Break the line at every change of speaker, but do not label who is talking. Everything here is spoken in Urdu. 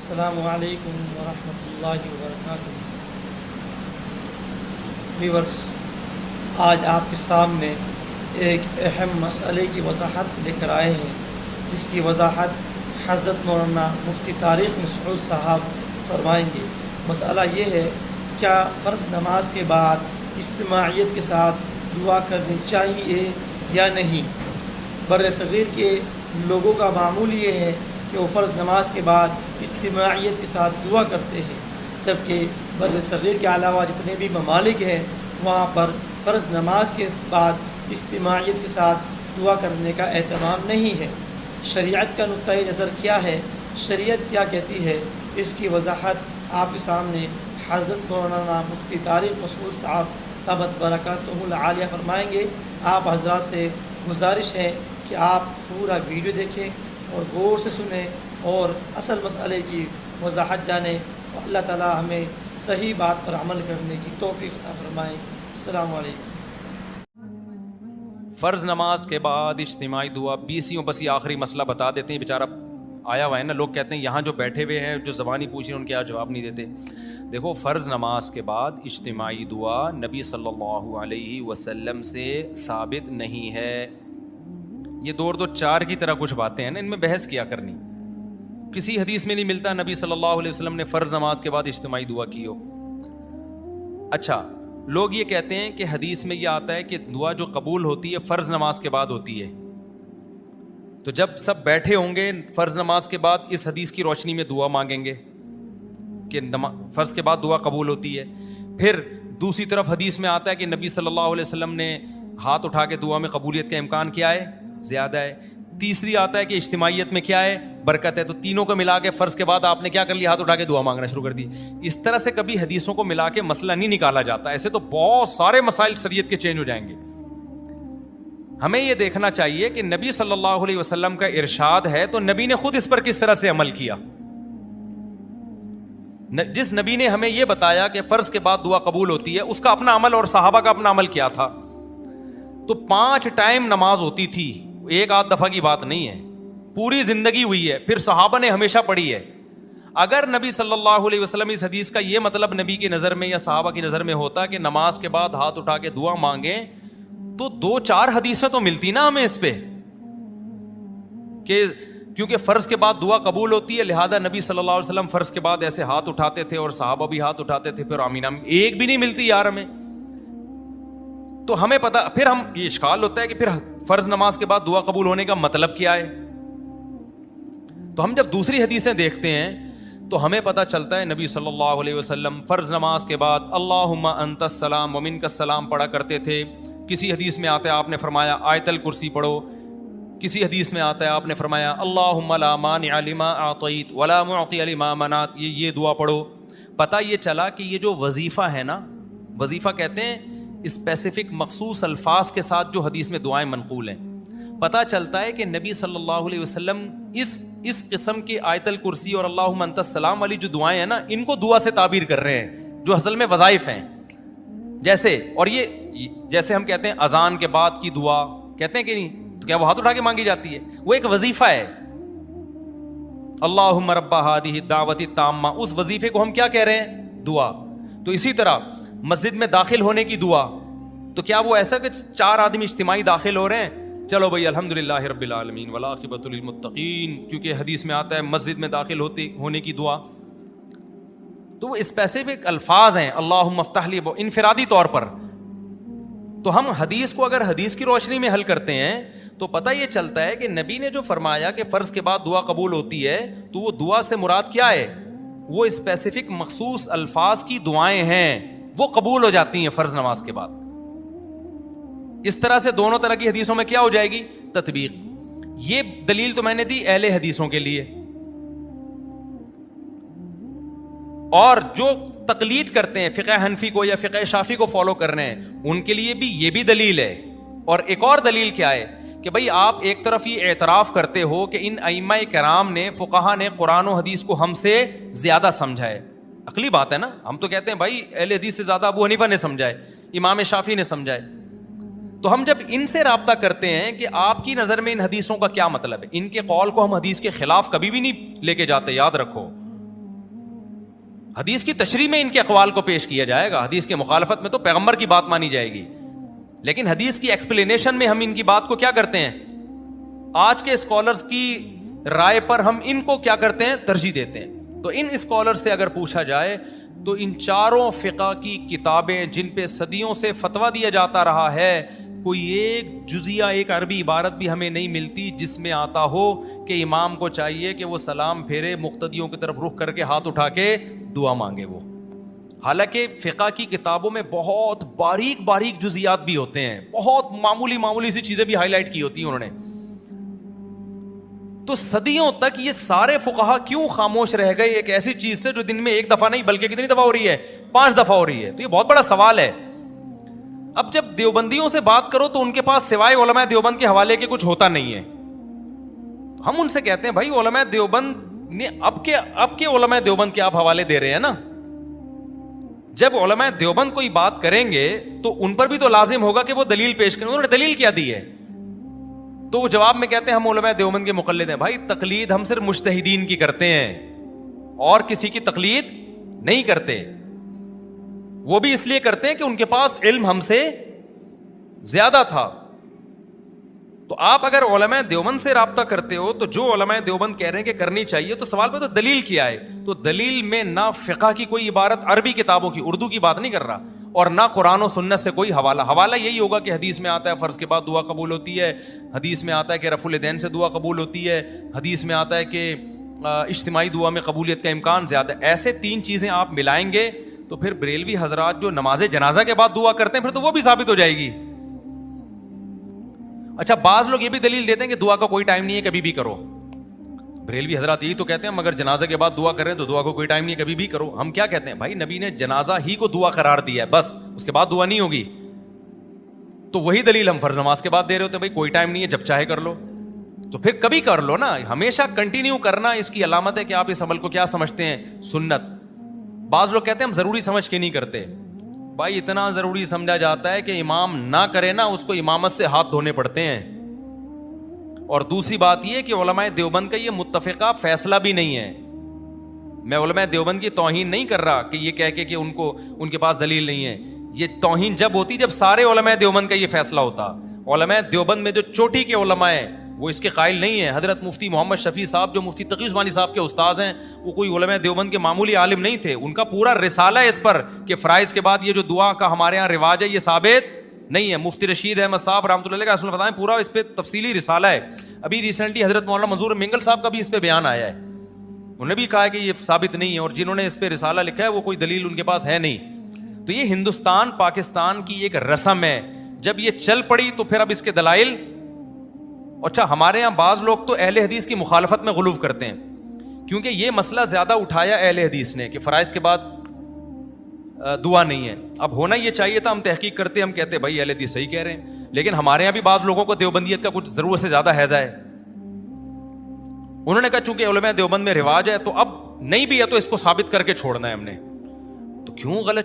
السلام علیکم ورحمۃ اللہ وبرکاتہ۔ ویورس، آج آپ کے سامنے ایک اہم مسئلے کی وضاحت لے کر آئے ہیں، جس کی وضاحت حضرت مولانا مفتی طارق مسعود صاحب فرمائیں گے۔ مسئلہ یہ ہے، کیا فرض نماز کے بعد اجتماعیت کے ساتھ دعا کرنی چاہیے یا نہیں؟ بر صغیر کے لوگوں کا معمول یہ ہے کہ وہ فرض نماز کے بعد اجتماعیت کے ساتھ دعا کرتے ہیں، جبکہ بر صغیر کے علاوہ جتنے بھی ممالک ہیں وہاں پر فرض نماز کے بعد اجتماعیت کے ساتھ دعا کرنے کا اہتمام نہیں ہے۔ شریعت کا نقطۂ نظر کیا ہے، شریعت کیا کہتی ہے، اس کی وضاحت آپ کے سامنے حضرت مولانا مفتی طارق مسعود صاحب دامت برکاتہ العالیہ فرمائیں گے۔ آپ حضرات سے گزارش ہے کہ آپ پورا ویڈیو دیکھیں اور غور سے سنیں اور اصل مسئلے کی وضاحت جانیں، اور اللہ تعالی ہمیں صحیح بات پر عمل کرنے کی توفیق عطا فرمائے۔ السلام علیکم۔
فرض نماز کے بعد اجتماعی دعا، بیسیوں بس یہ آخری مسئلہ بتا دیتے ہیں۔ بیچارہ آیا ہوا ہے نا، لوگ کہتے ہیں یہاں جو بیٹھے ہوئے ہیں جو زبانی پوچھ رہے ہیں ان کے جواب نہیں دیتے۔ دیکھو، فرض نماز کے بعد اجتماعی دعا نبی صلی اللہ علیہ وسلم سے ثابت نہیں ہے۔ یہ دو چار کی طرح کچھ باتیں ہیں نا، ان میں بحث کیا کرنی۔ کسی حدیث میں نہیں ملتا نبی صلی اللہ علیہ وسلم نے فرض نماز کے بعد اجتماعی دعا کی ہو۔ اچھا، لوگ یہ کہتے ہیں کہ حدیث میں یہ آتا ہے کہ دعا جو قبول ہوتی ہے فرض نماز کے بعد ہوتی ہے، تو جب سب بیٹھے ہوں گے فرض نماز کے بعد اس حدیث کی روشنی میں دعا مانگیں گے کہ فرض کے بعد دعا قبول ہوتی ہے۔ پھر دوسری طرف حدیث میں آتا ہے کہ نبی صلی اللہ علیہ وسلم نے ہاتھ اٹھا کے دعا میں قبولیت کا امکان کیا ہے، زیادہ ہے۔ تیسری آتا ہے کہ اجتماعیت میں کیا ہے، برکت ہے۔ تو تینوں کو ملا کے فرض کے بعد آپ نے کیا کر لیا، ہاتھ اٹھا کے دعا مانگنا شروع کر دی۔ اس طرح سے کبھی حدیثوں کو ملا کے مسئلہ نہیں نکالا جاتا، ایسے تو بہت سارے مسائل شریعت کے چینج ہو جائیں گے۔ ہمیں یہ دیکھنا چاہیے کہ نبی صلی اللہ علیہ وسلم کا ارشاد ہے تو نبی نے خود اس پر کس طرح سے عمل کیا۔ جس نبی نے ہمیں یہ بتایا کہ فرض کے بعد دعا قبول ہوتی ہے، اس کا اپنا عمل اور صحابہ کا اپنا عمل کیا تھا۔ تو 5 ٹائم نماز ہوتی تھی، ایک آدھ دفعہ کی بات نہیں ہے، پوری زندگی ہوئی ہے، پھر صحابہ نے ہمیشہ پڑھی ہے۔ اگر نبی صلی اللہ علیہ وسلم اس حدیث کا یہ مطلب نبی کی نظر میں یا صحابہ کی نظر میں ہوتا کہ نماز کے بعد ہاتھ اٹھا کے دعا مانگیں، تو 2-4 حدیثیں تو ملتی نا ہمیں اس پہ، کہ کیونکہ فرض کے بعد دعا قبول ہوتی ہے لہذا نبی صلی اللہ علیہ وسلم فرض کے بعد ایسے ہاتھ اٹھاتے تھے اور صحابہ بھی ہاتھ اٹھاتے تھے، پھر آمین آمین ایک بھی نہیں ملتی یار ہمیں۔ تو ہمیں پتا، پھر ہم یہ اشکال ہوتا ہے کہ پھر فرض نماز کے بعد دعا قبول ہونے کا مطلب کیا ہے۔ تو ہم جب دوسری حدیثیں دیکھتے ہیں تو ہمیں پتا چلتا ہے نبی صلی اللہ علیہ وسلم فرض نماز کے بعد اللہم انت السلام ومنک السلام پڑھا کرتے تھے۔ کسی حدیث میں آتا ہے آپ نے فرمایا آیت الکرسی پڑھو، کسی حدیث میں آتا ہے آپ نے فرمایا اللہم لا مانع لما اعطیت ولا معطی لما منعت، یہ دعا پڑھو۔ پتہ یہ چلا کہ یہ جو وظیفہ ہے نا، وظیفہ کہتے ہیں اسپیسیفک مخصوص الفاظ کے ساتھ جو حدیث میں دعائیں منقول ہیں۔ پتہ چلتا ہے کہ نبی صلی اللہ علیہ وسلم اس قسم کی آیت الکرسی اور اللہم انت السلام والی جو دعائیں ہیں نا، ان کو دعا سے تعبیر کر رہے ہیں جو اصل میں وظائف ہیں۔ جیسے، اور یہ جیسے ہم کہتے ہیں اذان کے بعد کی دعا، کہتے ہیں کہ نہیں، تو کیا وہ ہاتھ اٹھا کے مانگی جاتی ہے؟ وہ ایک وظیفہ ہے، اللہم رب ہذہ الدعوۃ التامہ، اس وظیفے کو ہم کیا کہہ رہے ہیں؟ دعا۔ تو اسی طرح مسجد میں داخل ہونے کی دعا، تو کیا وہ ایسا کہ 4 آدمی اجتماعی داخل ہو رہے ہیں، چلو بھائی الحمدللہ رب العالمین والعاقبۃ للمتقین، کیونکہ حدیث میں آتا ہے مسجد میں داخل ہونے کی دعا۔ تو وہ اسپیسیفک الفاظ ہیں، اللہم افتح لی، انفرادی طور پر۔ تو ہم حدیث کو اگر حدیث کی روشنی میں حل کرتے ہیں تو پتہ یہ چلتا ہے کہ نبی نے جو فرمایا کہ فرض کے بعد دعا قبول ہوتی ہے، تو وہ دعا سے مراد کیا ہے؟ وہ اسپیسیفک مخصوص الفاظ کی دعائیں ہیں، وہ قبول ہو جاتی ہیں فرض نماز کے بعد۔ اس طرح سے دونوں طرح کی حدیثوں میں کیا ہو جائے گی؟ تطبیق۔ یہ دلیل تو میں نے دی اہل حدیثوں کے لیے، اور جو تقلید کرتے ہیں فقہ حنفی کو یا فقہ شافعی کو فالو کر رہے ہیں ان کے لیے بھی یہ بھی دلیل ہے۔ اور ایک اور دلیل کیا ہے کہ بھئی آپ ایک طرف یہ اعتراف کرتے ہو کہ ان ائمہ کرام نے، فقہا نے قرآن و حدیث کو ہم سے زیادہ سمجھا ہے۔ عقلی بات ہے نا، ہم تو کہتے ہیں بھائی اہل حدیث سے زیادہ ابو حنیفہ نے سمجھا ہے، امام شافعی نے سمجھا ہے۔ تو ہم جب ان سے رابطہ کرتے ہیں کہ آپ کی نظر میں ان حدیثوں کا کیا مطلب ہے، ان کے قول کو ہم حدیث کے خلاف کبھی بھی نہیں لے کے جاتے، یاد رکھو، حدیث کی تشریح میں ان کے اقوال کو پیش کیا جائے گا, حدیث کے مخالفت میں تو پیغمبر کی بات مانی جائے گی, لیکن حدیث کی ایکسپلینیشن میں ہم ان کی بات کو کیا کرتے ہیں, آج کے اسکالرز کی رائے پر ہم ان کو کیا کرتے ہیں, ترجیح دیتے ہیں. تو ان اسکالر سے اگر پوچھا جائے تو ان چاروں فقہ کی کتابیں جن پہ صدیوں سے فتویٰ دیا جاتا رہا ہے, کوئی ایک جزیہ, ایک عربی عبارت بھی ہمیں نہیں ملتی جس میں آتا ہو کہ امام کو چاہیے کہ وہ سلام پھیرے, مقتدیوں کی طرف رخ کر کے ہاتھ اٹھا کے دعا مانگے وہ. حالانکہ فقہ کی کتابوں میں بہت باریک باریک جزیات بھی ہوتے ہیں, بہت معمولی سی چیزیں بھی ہائی لائٹ کی ہوتی ہیں انہوں نے. تو صدیوں تک یہ سارے فقہا کیوں خاموش رہ گئے ایک ایسی چیز سے جو دن میں ایک دفعہ نہیں بلکہ کتنی دفعہ ہو رہی ہے, 5 دفعہ ہو رہی ہے. تو یہ بہت بڑا سوال ہے. اب جب دیوبندیوں سے بات کرو تو ان کے پاس سوائے علماء دیوبند کے حوالے کے کچھ ہوتا نہیں ہے. ہم ان سے کہتے ہیں بھائی علماء دیوبند نے اب کے علماء دیوبند کے آپ حوالے دے رہے ہیں نا, جب علماء دیوبند کوئی بات کریں گے تو ان پر بھی تو لازم ہوگا کہ وہ دلیل پیش کریں. انہوں نے دلیل کیا دی ہے؟ تو وہ جواب میں کہتے ہیں ہم علماء دیوبند کے مقلد ہیں. بھائی تقلید ہم صرف مجتہدین کی کرتے ہیں اور کسی کی تقلید نہیں کرتے. وہ بھی اس لیے کرتے ہیں کہ ان کے پاس علم ہم سے زیادہ تھا. تو آپ اگر علماء دیوبند سے رابطہ کرتے ہو تو جو علماء دیوبند کہہ رہے ہیں کہ کرنی چاہیے, تو سوال پہ تو دلیل کیا ہے؟ تو دلیل میں نہ فقہ کی کوئی عبارت عربی کتابوں کی, اردو کی بات نہیں کر رہا, اور نہ قرآن و سنت سے کوئی حوالہ یہی ہوگا کہ حدیث میں آتا ہے فرض کے بعد دعا قبول ہوتی ہے, حدیث میں آتا ہے کہ رفع الیدین سے دعا قبول ہوتی ہے, حدیث میں آتا ہے کہ اجتماعی دعا میں قبولیت کا امکان زیادہ ہے. ایسے 3 چیزیں آپ ملائیں گے تو پھر بریلوی حضرات جو نماز جنازہ کے بعد دعا کرتے ہیں پھر تو وہ بھی ثابت ہو جائے گی. اچھا, بعض لوگ یہ بھی دلیل دیتے ہیں کہ دعا کا کوئی ٹائم نہیں ہے, کبھی بھی کرو. بریلوی حضرات یہی تو کہتے ہیں مگر جنازہ کے بعد دعا کریں تو دعا کو کوئی ٹائم نہیں ہے, کبھی بھی کرو. ہم کیا کہتے ہیں, بھائی نبی نے جنازہ ہی کو دعا قرار دیا ہے, بس اس کے بعد دعا نہیں ہوگی. تو وہی دلیل ہم فرض نماز کے بعد دے رہے ہوتے ہیں, بھائی کوئی ٹائم نہیں ہے, جب چاہے کر لو. تو پھر کبھی کر لو نا, ہمیشہ کنٹینیو کرنا اس کی علامت ہے کہ آپ اس عمل کو کیا سمجھتے ہیں, سنت. بعض لوگ کہتے ہیں ہم ضروری سمجھ کے نہیں کرتے. بھائی اتنا ضروری سمجھا جاتا ہے کہ امام نہ کرے نا اس کو امامت سے ہاتھ دھونے پڑتے ہیں. اور دوسری بات یہ کہ علماء دیوبند کا یہ متفقہ فیصلہ بھی نہیں ہے. میں علماء دیوبند کی توہین نہیں کر رہا کہ یہ کہہ کے ان کے پاس دلیل نہیں ہے. یہ توہین جب ہوتی جب سارے علماء دیوبند کا یہ فیصلہ ہوتا. علماء دیوبند میں جو چوٹی کے علماء ہیں وہ اس کے قائل نہیں ہیں. حضرت مفتی محمد شفیع صاحب جو مفتی تقی عثمانی صاحب کے استاذ ہیں, وہ کوئی علماء دیوبند کے معمولی عالم نہیں تھے. ان کا پورا رسالہ ہے اس پر کہ فرائض کے بعد یہ جو دعا کا ہمارے ہاں رواج ہے یہ ثابت نہیں ہے. مفتی رشید احمد صاحب رحمۃ اللہ علیہ کا بتائیں پورا اس پہ تفصیلی رسالہ ہے. ابھی ریسنٹلی حضرت مولانا منظور منگل صاحب کا بھی اس پہ بیان آیا ہے, انہوں نے بھی کہا ہے کہ یہ ثابت نہیں ہے, اور جنہوں نے اس پہ رسالہ لکھا ہے وہ کوئی دلیل ان کے پاس ہے نہیں. تو یہ ہندوستان پاکستان کی ایک رسم ہے, جب یہ چل پڑی تو پھر اب اس کے دلائل. اچھا, ہمارے یہاں بعض لوگ تو اہل حدیث کی مخالفت میں غلو کرتے ہیں, کیونکہ یہ مسئلہ زیادہ اٹھایا اہل حدیث نے کہ فرائض کے بعد دعا نہیں ہے. اب ہونا یہ چاہیے تھا, ہم تحقیق کرتے, ہم کہتے بھائی اہل حدیث صحیح کہہ رہے ہیں, لیکن ہمارے یہاں بھی بعض لوگوں کو دیوبندیت کا کچھ ضرورت سے زیادہ حیضہ ہے. انہوں نے کہا چونکہ علماء دیوبند میں رواج ہے تو اب نہیں بھی ہے تو اس کو ثابت کر کے چھوڑنا ہے ہم نے. تو کیوں غلط